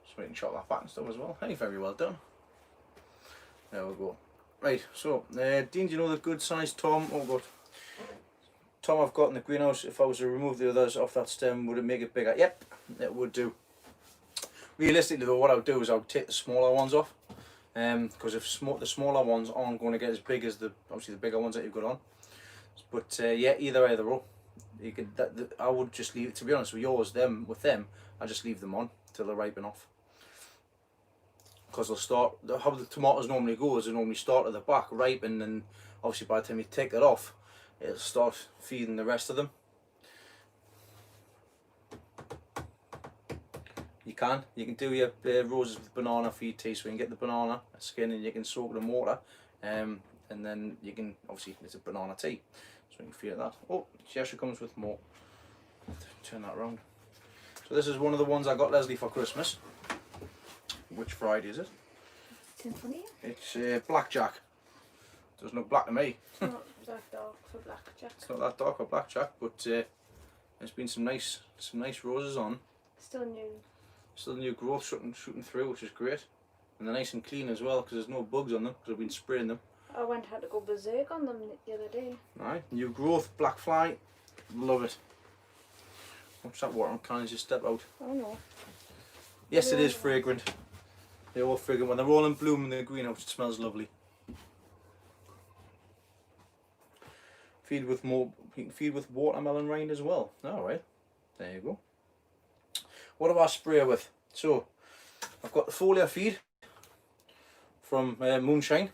Speaker 1: So we can chop that back and stuff as well. Hey, very well done. There we go. Right. So, Dean, do you know the good sized tom? Oh God. Tom I've got in the greenhouse. If I was to remove the others off that stem, would it make it bigger? Yep, it would do. Realistically though, what I would do is I would take the smaller ones off. Because if the smaller ones aren't going to get as big as obviously the bigger ones that you've got on. But yeah, either way, you could. I would just leave it. To be honest with yours, I just leave them on till they ripen off. Because they'll start. How the tomatoes normally go is they normally start at the back, ripen, and obviously by the time you take it off, it'll start feeding the rest of them. You can do your roses with banana feed tea, so you can get the banana skin and you can soak it in water, and then you can, obviously it's a banana tea, so you can feed it that. Oh, she actually comes with more. Turn that around. So this is one of the ones I got Leslie for Christmas. Which variety is it?
Speaker 2: It's in front of you.
Speaker 1: It's blackjack. Doesn't look black to me.
Speaker 2: It's not that dark for blackjack.
Speaker 1: It's not that dark for blackjack, but there's been some nice roses on.
Speaker 2: Still new.
Speaker 1: Still new growth shooting through, which is great. And they're nice and clean as well, because there's no bugs on them, because I've been spraying them.
Speaker 2: I had to go berserk on them the other day.
Speaker 1: Right, new growth, black fly, love it. Watch that water, can I just step out?
Speaker 2: Oh no.
Speaker 1: Yes, it is fragrant. They're all fragrant. When they're all in bloom in the greenhouse, it smells lovely. You can feed with watermelon rind as well. Alright, there you go. What do I spray with? So, I've got the foliar feed from Moonshine.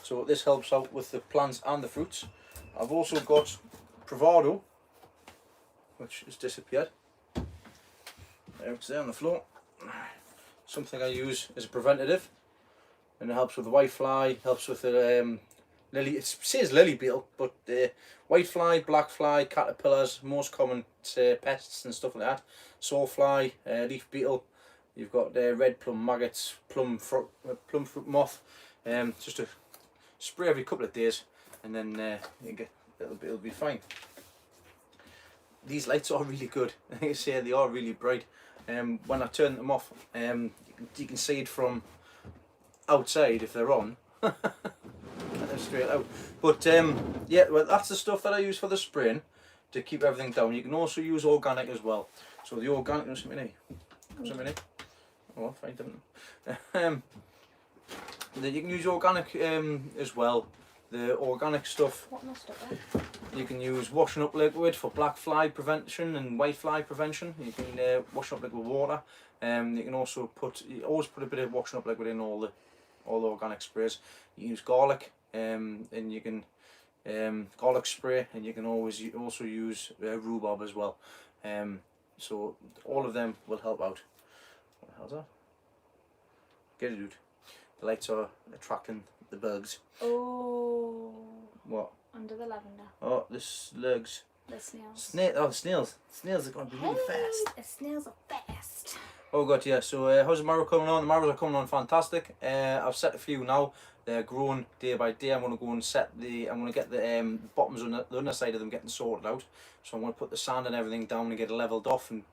Speaker 1: So this helps out with the plants and the fruits. I've also got Bravado, which has disappeared. There it's there on the floor. Something I use as a preventative, and it helps with the white fly, helps with the lily. It says lily beetle, but white fly, black fly, caterpillars, most common pests and stuff like that. Sawfly, leaf beetle. You've got red plum maggots, plum fruit moth. Just a spray every couple of days, and then it'll be fine. These lights are really good. Like I say, they are really bright. When I turn them off, you can see it from outside if they're on. They're straight out. But yeah, well, that's the stuff that I use for the spraying to keep everything down. You can also use organic as well. So the organic, oh, fine, different. Then you can use organic as well. The organic stuff,
Speaker 2: What must it be?
Speaker 1: you can use washing up liquid for black fly prevention and white fly prevention. You can wash up liquid with water. You can also always put a bit of washing up liquid in all the organic sprays. You can use garlic, and you can garlic spray, and you can also use rhubarb as well. So all of them will help out. What the hell's that? Get it, dude. The lights are attracting the bugs.
Speaker 2: Oh.
Speaker 1: What?
Speaker 2: Under the lavender.
Speaker 1: Oh, the slugs.
Speaker 2: The snails.
Speaker 1: The snails. Snails are going to be really fast.
Speaker 2: The snails are fast.
Speaker 1: Oh god, yeah. So how's the marrow coming on? The marrows are coming on fantastic. I've set a few now. They're growing day by day. I'm going to go and I'm going to get the bottoms on the underside of them getting sorted out. So I'm going to put the sand and everything down and get it levelled off and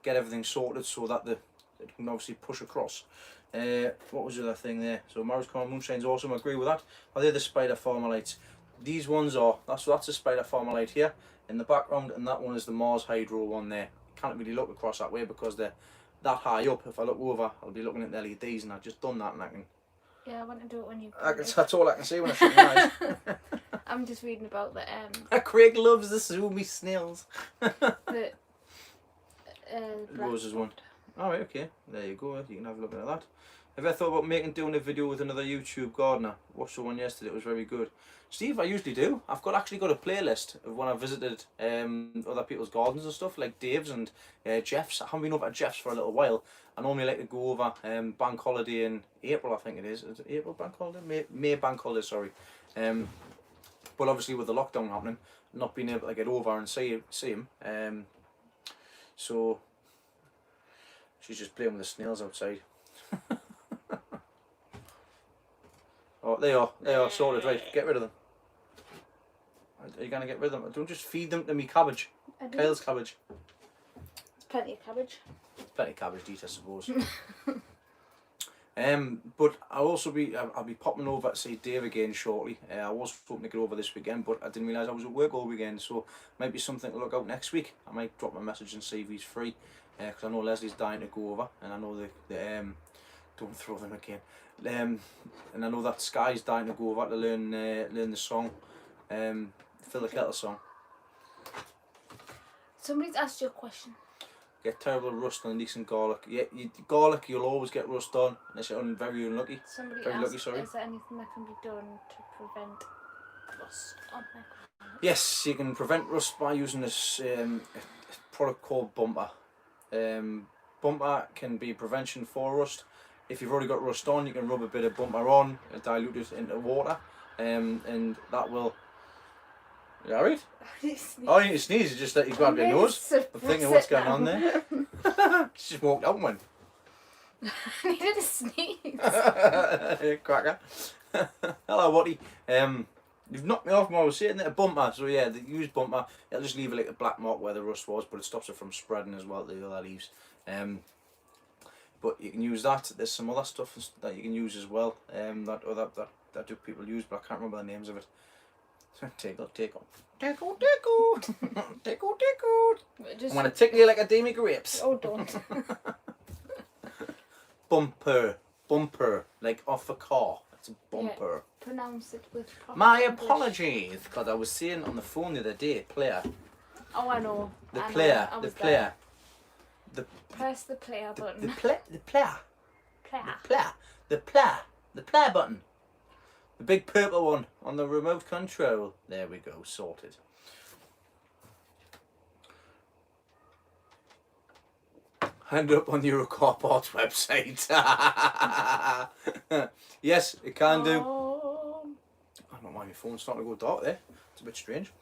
Speaker 1: get everything sorted so that it can obviously push across. What was the other thing there? So Morris Corner Moonshine's awesome. I agree with that. Are they the spider farmer lights? These ones are. That's a spider farmer light here in the background, and that one is the Mars Hydro one there. Can't really look across that way because they're that high up. If I look over, I'll be looking at the LEDs, and I've just done that, and I can.
Speaker 2: Yeah, I want to do it when you.
Speaker 1: That's all I can see when I shut my eyes.
Speaker 2: I'm just reading about the
Speaker 1: Craig loves the zoomy snails.
Speaker 2: the
Speaker 1: Roses one. Alright, okay. There you go. You can have a look at that. Have you ever thought about doing a video with another YouTube gardener? Watched the one yesterday. It was very good. Steve, I usually do. I've actually got a playlist of when I visited other people's gardens and stuff, like Dave's and Jeff's. I haven't been over at Jeff's for a little while. I normally like to go over bank holiday in April, I think it is. Is it April bank holiday? May bank holiday, sorry. But obviously with the lockdown happening, not being able to get over and see him. So she's just playing with the snails outside. Oh, they are sorted, right, get rid of them. Are you going to get rid of them? Don't just feed them to me cabbage. Kyle's cabbage.
Speaker 2: There's plenty of cabbage.
Speaker 1: Plenty of cabbage to eat, I suppose. But I'll be popping over to see Dave again shortly. I was hoping to get over this weekend, but I didn't realise I was at work all weekend, so might be something to look out next week. I might drop him a message and see if he's free, because I know Leslie's dying to go over, and I know don't throw them again. And I know that Sky's dying to go over to learn the song, Fill the Kettle song.
Speaker 2: Somebody's asked you a question.
Speaker 1: Get terrible rust on decent garlic. Yeah, garlic you'll always get rust on unless you're very unlucky.
Speaker 2: Somebody
Speaker 1: very
Speaker 2: asked,
Speaker 1: lucky, sorry.
Speaker 2: Is there anything that can be done to prevent rust on their garden?
Speaker 1: Yes, you can prevent rust by using this a product called Bumper. Bumper can be prevention for rust. If you've already got rust on, you can rub a bit of Bumper on, dilute it into water, and that will. You alright? Oh, you need to sneeze. You just let you grab your nose. I'm thinking what's going on there. She just walked out one.
Speaker 2: I needed a sneeze.
Speaker 1: Cracker. Hello, Watty. You've knocked me off when I was saying that a Bumper. So yeah, the used Bumper, it'll just leave like a black mark where the rust was, but it stops it from spreading as well to the other leaves. But you can use that. There's some other stuff that you can use as well. That do people use, but I can't remember the names of it. Tickle. I'm gonna tickle you like a Demi grapes.
Speaker 2: Oh, don't.
Speaker 1: Bumper, like off a car. It's a bumper.
Speaker 2: Yeah, pronounce it with proper
Speaker 1: My
Speaker 2: English.
Speaker 1: apologies, because I was saying on the phone the other day, player.
Speaker 2: Oh, I know.
Speaker 1: The
Speaker 2: I
Speaker 1: player.
Speaker 2: know. I
Speaker 1: The
Speaker 2: was
Speaker 1: player.
Speaker 2: there. Press the player button.
Speaker 1: The player.
Speaker 2: Player.
Speaker 1: The player button. The big purple one on the remote control. There we go, sorted. Hand up on the Eurocar Parts website. Yes, it can do. I don't know why my phone's starting to go dark there. It's a bit strange.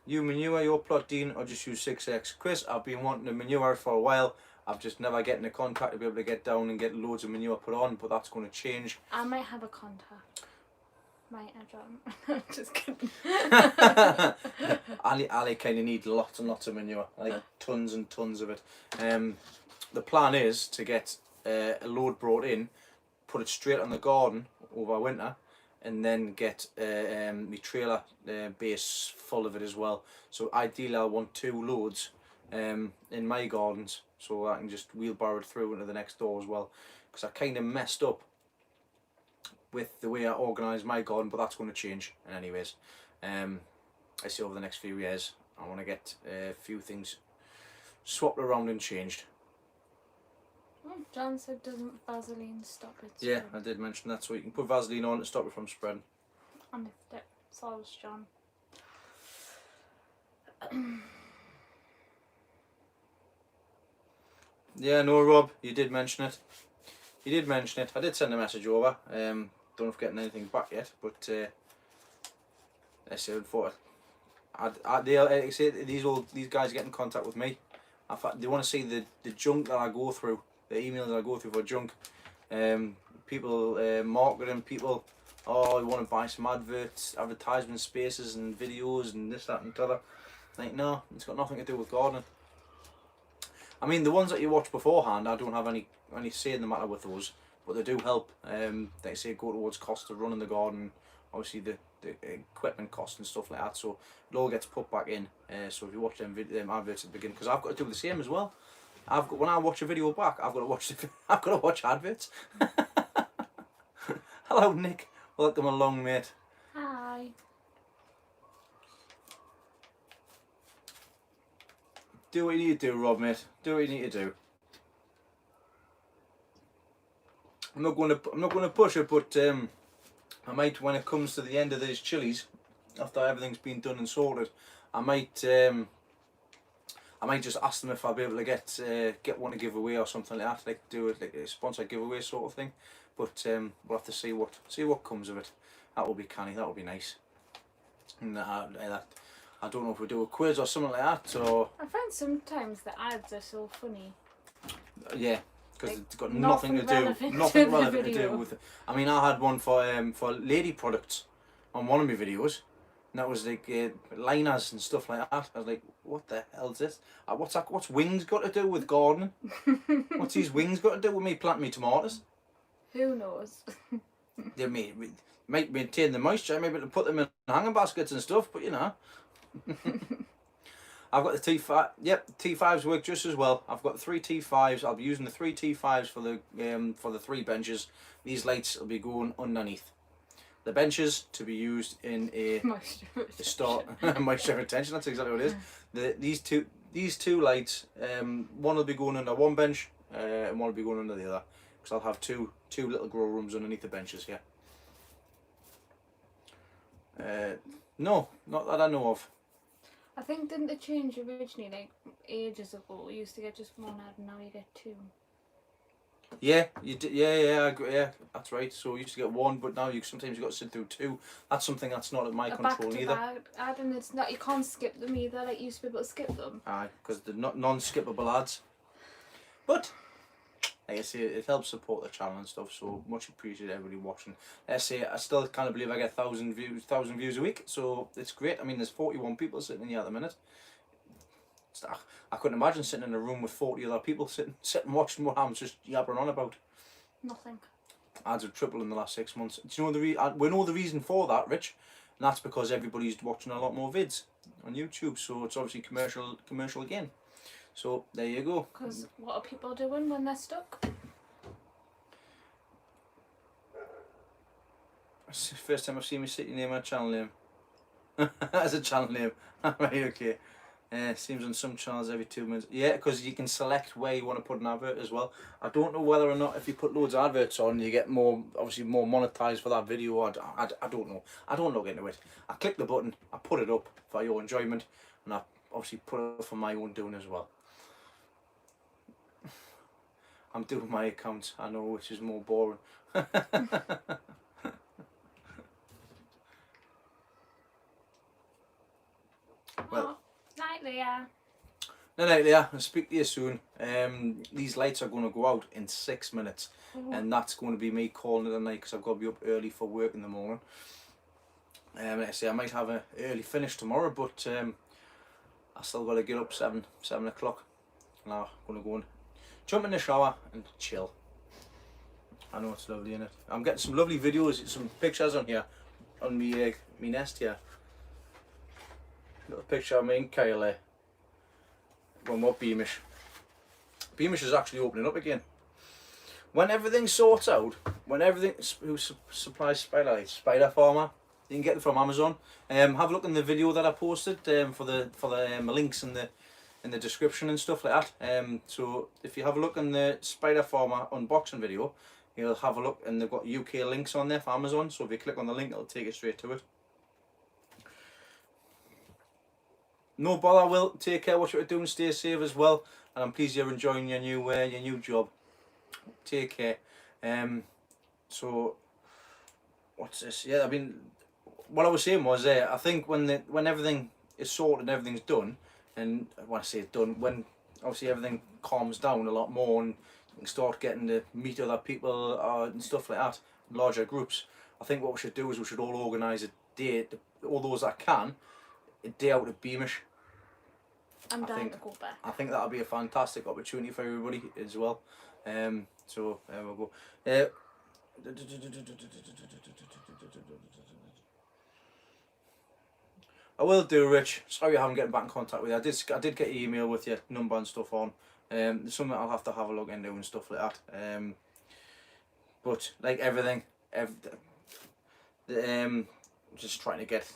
Speaker 1: You manure your plot, Dean, or just use 6X? Chris, I've been wanting to manure for a while. I've just never getting a contact to be able to get down and get loads of manure put on, but that's going to change.
Speaker 2: I might have a contact. Might I don't? Just kidding.
Speaker 1: Ali kind of needs lots and lots of manure, like tons and tons of it. The plan is to get a load brought in, put it straight on the garden over winter, and then get my trailer base full of it as well. So ideally I want 2 loads in my gardens, so I can just wheelbarrow it through into the next door as well, because I kind of messed up with the way I organise my garden, but that's going to change. And anyways, I see over the next few years I want to get a few things swapped around and changed.
Speaker 2: John said, doesn't Vaseline stop it?
Speaker 1: Yeah, I did mention that, so you can put Vaseline on to stop it from spreading.
Speaker 2: And if that solves John.
Speaker 1: Yeah, no, Rob, you did mention it. You did mention it. I did send a message over. Don't know if I'm getting anything back yet, but I said for it. These guys get in contact with me. In fact, they want to see the junk that I go through, the emails that I go through for junk. People marketing, people, oh, you want to buy some advertisement spaces and videos and this, that and the other. Like, no, it's got nothing to do with gardening. I mean, the ones that you watch beforehand, I don't have any say in the matter with those, but they do help. They say go towards cost of running the garden, obviously the equipment cost and stuff like that. So it all gets put back in. So if you watch them adverts at the beginning, because I've got to do the same as well. When I watch a video back, I've got to watch I've got to watch adverts. Hello, Nick. Welcome along, mate.
Speaker 2: Hi.
Speaker 1: Do what you need to do, Rob, mate. Do what you need to do. I'm not going to push it, but I might, when it comes to the end of these chilies, after everything's been done and sorted, I might just ask them if I'll be able to get one to give away or something like that. Like do it like a sponsor giveaway sort of thing. But we'll have to see what comes of it. That will be canny. That will be nice. And I don't know if we do a quiz or something like that, or
Speaker 2: I find sometimes the ads are so funny.
Speaker 1: yeah, because
Speaker 2: Like,
Speaker 1: it's got nothing to do with it. I mean, I had one for lady products on one of my videos, and that was like liners and stuff like that. I was like, what the hell is this? What's wings got to do with gardening? What's these wings got to do with me planting me tomatoes?
Speaker 2: Who knows?
Speaker 1: They might maintain the moisture, maybe to put them in hanging baskets and stuff, but you know. I've got the T5. Yep, T5s work just as well. I've got 3 T5s. I'll be using the 3 T5s for the 3 benches. These lights will be going underneath. The benches to be used in a moisture retention. That's exactly what it is. These two lights. One will be going under one bench, and one will be going under the other. Because I'll have two little grow rooms underneath the benches here. No, not that I know of.
Speaker 2: I think didn't they change originally, like ages ago? We used to get just one ad, and now you get 2.
Speaker 1: Yeah, you did. Yeah, I agree. Yeah, that's right. So you used to get 1, but now sometimes you got to sit through 2. That's something that's not at my control either.
Speaker 2: Ad, and it's not. You can't skip them either. Like you used to be able to skip them.
Speaker 1: Aye, because they're not non-skippable ads. But like I say, it helps support the channel and stuff. So much appreciated everybody watching. I say I still can't believe I get 1,000 views a week. So it's great. I mean, there's 41 people sitting here at the minute. I couldn't imagine sitting in a room with 40 other people sitting watching what I'm just yabbering on about.
Speaker 2: Nothing.
Speaker 1: Ads have tripled in the last 6 months. Do you know we know the reason for that, Rich? And that's because everybody's watching a lot more vids on YouTube. So it's obviously commercial again. So there you go.
Speaker 2: Because what are people doing when they're stuck?
Speaker 1: It's the first time I've seen my city name and a channel name. As a channel name. Right, okay. Seems on some channels every 2 minutes. Yeah, because you can select where you want to put an advert as well. I don't know whether or not if you put loads of adverts on, you get more monetized for that video. I don't know. I don't look into it. I click the button, I put it up for your enjoyment, and I obviously put it up for my own doing as well. I'm doing my account, I know, which is more boring. Well,
Speaker 2: Nightly, yeah.
Speaker 1: Nightly, I'll speak to you soon. These lights are going to go out in 6 minutes, and that's going to be me calling it a night because I've got to be up early for work in the morning. I say I might have an early finish tomorrow, but I still got to get up 7 o'clock. Now I'm going to go and jump in the shower and chill. I know it's lovely, innit? I'm getting some lovely videos, some pictures on here, on me nest here. Little picture of me and Kyle when we're Beamish. Beamish is actually opening up again. When everything sorts out, who supplies spider lights? Spider Farmer. You can get them from Amazon. Have a look in the video that I posted for the links in the description and stuff like that. So if you have a look in the Spider Farmer unboxing video, you'll have a look, and they've got UK links on there for Amazon. So if you click on the link, it'll take you straight to it. No bother, Will. Take care. Watch what you're doing. Stay safe as well. And I'm pleased you're enjoying your new job. Take care. So what's this? Yeah, I mean, what I was saying was, I think when everything is sorted and everything's done, and when I say done, when obviously everything calms down a lot more and you can start getting to meet other people and stuff like that, larger groups. I think what we should do is we should all organise a day, all those that can, a day out at Beamish.
Speaker 2: I'm
Speaker 1: I
Speaker 2: dying
Speaker 1: think-
Speaker 2: to go back.
Speaker 1: I think that'll be a fantastic opportunity for everybody as well. So we'll go. I will do, Rich. Sorry I haven't getting back in contact with you. I did get your email with your number and stuff on. There's something I'll have to have a look into and stuff like that. But like everything, just trying to get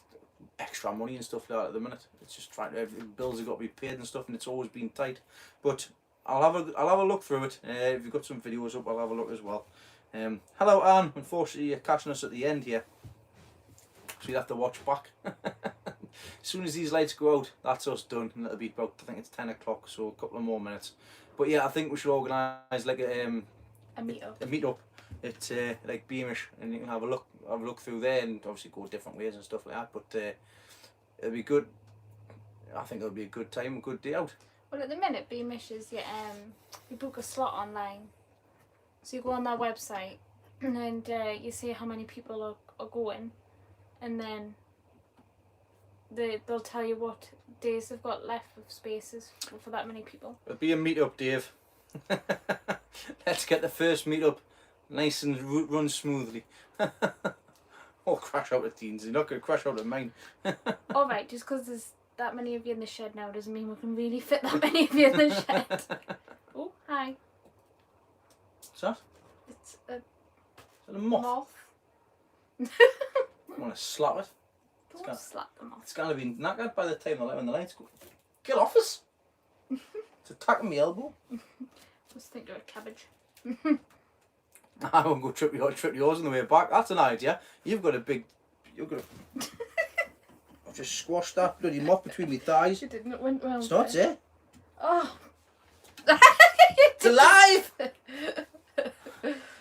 Speaker 1: extra money and stuff like that at the minute. It's just trying to, bills have got to be paid and stuff, and it's always been tight. But I'll have a look through it. If you've got some videos up, I'll have a look as well. Hello, Anne. Unfortunately, you're catching us at the end here, so you'll have to watch back. As soon as these lights go out, that's us done, and it'll be about, I think it's 10 o'clock, so a couple of more minutes. But yeah, I think we should organise like a
Speaker 2: meet-up.
Speaker 1: A meet-up at like Beamish, and you can have a look through there, and obviously go different ways and stuff like that. But it'll be good. I think it'll be a good time, a good day out.
Speaker 2: Well, at the minute, Beamish is you book a slot online. So you go on their website, and you see how many people are going, and then they'll tell you what days they've got left of spaces for that many people.
Speaker 1: It'll be a meet-up, Dave. Let's get the first meet-up nice and run smoothly. Or crash out of teens. You're not going to crash out of mine.
Speaker 2: Alright, just because there's that many of you in the shed now doesn't mean we can really fit that many of you in the shed. Oh, hi.
Speaker 1: What's that?
Speaker 2: It's a
Speaker 1: Is that a moth?
Speaker 2: moth.
Speaker 1: I want to slap it.
Speaker 2: Don't slap the moth.
Speaker 1: It's going to be knackered by the time when the lights go. Get off us! It's attacking my elbow.
Speaker 2: Just think you're a cabbage.
Speaker 1: I won't go trip yours on the way back. That's an idea. You've got a I've just squashed that bloody moth between my thighs.
Speaker 2: You didn't. It went well.
Speaker 1: It's not there.
Speaker 2: Oh.
Speaker 1: It's alive!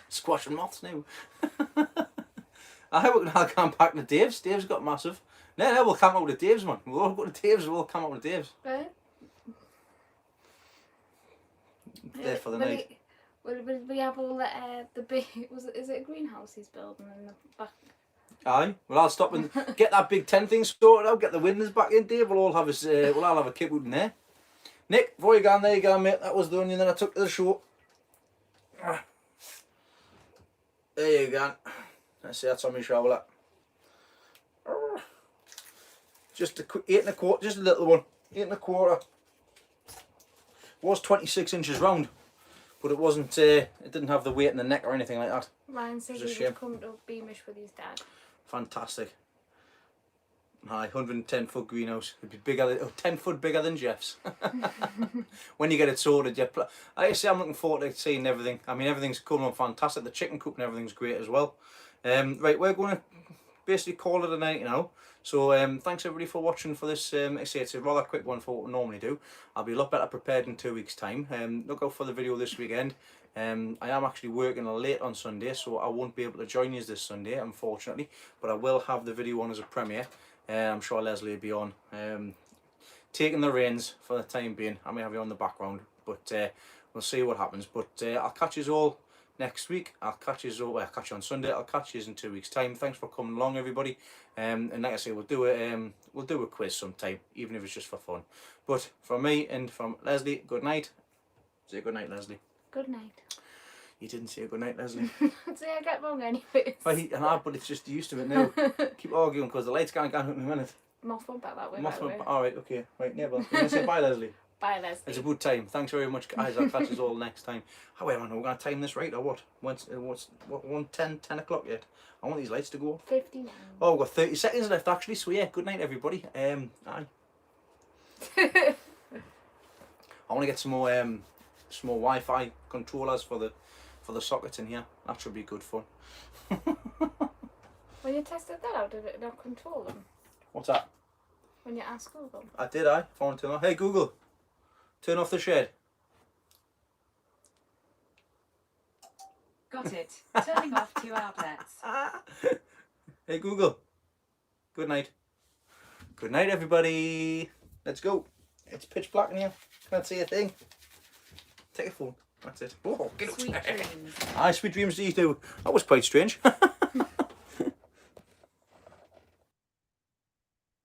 Speaker 1: Squashing moths now. I hope I'll come back to Dave's. Dave's got massive. No, we'll come out to Dave's, man. We'll all go to Dave's, we'll come out to Dave's.
Speaker 2: Right.
Speaker 1: There for the night.
Speaker 2: Will we have all the big... Is it a greenhouse he's building in the back?
Speaker 1: Aye. Well, I'll stop and get that big tent thing sorted out, get the windows back in, Dave. We'll all have a kick out in there. Nick, before you go on, there you go, mate. That was the onion that I took to the show. There you go. Let's see, that's on my shovel. Just 8 1/4, just a little one. 8 1/4. Was 26 inches round, but it wasn't. It didn't have the weight in the neck or anything like that.
Speaker 2: Ryan said
Speaker 1: It's a
Speaker 2: he
Speaker 1: shame.
Speaker 2: would come to Beamish with his dad.
Speaker 1: Fantastic. Aye, 110-foot greenhouse. It'd be bigger, 10 foot bigger than Jeff's. When you get it sorted, like I say, I'm looking forward to seeing everything. I mean, everything's coming on fantastic. The chicken coop and everything's great as well. Right, we're going to basically call it a night now. So thanks everybody for watching for this. I say it's a rather quick one for what we normally do. I'll be a lot better prepared in 2 weeks' time. Look out for the video this weekend. I am actually working late on Sunday, so I won't be able to join you this Sunday, unfortunately. But I will have the video on as a premiere. I'm sure Leslie will be on, taking the reins for the time being. I may have you on the background, but we'll see what happens. But I'll catch you all next week. I'll catch you on Sunday. I'll catch you in 2 weeks' time. Thanks for coming along, everybody. And like I say, we'll do a quiz sometime, even if it's just for fun. But from me and from Leslie, good night. Say good night, Leslie.
Speaker 2: Good night.
Speaker 1: You didn't say good night, Leslie.
Speaker 2: See, I get wrong anyways.
Speaker 1: But it's just used to it now. Keep arguing because the light's going to go out in a minute.
Speaker 2: Moth went back that way, by the way.
Speaker 1: Alright, okay. Right, never. You're going to say bye, Leslie.
Speaker 2: Bye, Leslie.
Speaker 1: It's a good time. Thanks very much, guys. I'll catch us all next time. However, we're going to time this right or what? What's 10 o'clock yet? I want these lights to go off.
Speaker 2: 59.
Speaker 1: Oh, we've got 30 seconds left actually. So yeah, good night, everybody. Aye. I want to get some more Wi-Fi controllers for the sockets in here. That should be good fun.
Speaker 2: When you tested that out, did it not control them?
Speaker 1: What's that?
Speaker 2: When you asked Google?
Speaker 1: I did. Phone turn off. Hey Google, turn off the shed.
Speaker 3: Got it. Turning off 2 outlets.
Speaker 1: Hey Google. Good night. Good night, everybody. Let's go. It's pitch black in here. Can't see a thing. Take a phone. That's it. Oh, get
Speaker 3: Sweet
Speaker 1: upstairs.
Speaker 3: dreams.
Speaker 1: Aye, sweet dreams to you too. That was quite strange.